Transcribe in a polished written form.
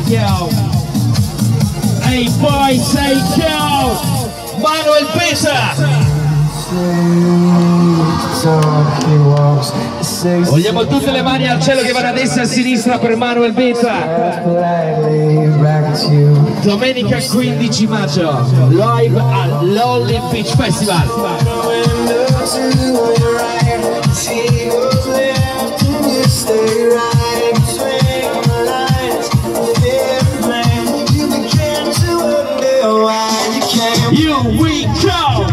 yo. Hey boy, say yo. Manuel Beta. Vogliamo tutte le mani al cielo che vanno a destra e a sinistra per Manuel Beta. Domenica 15 maggio, live al Lonely Beach Festival. Here we go!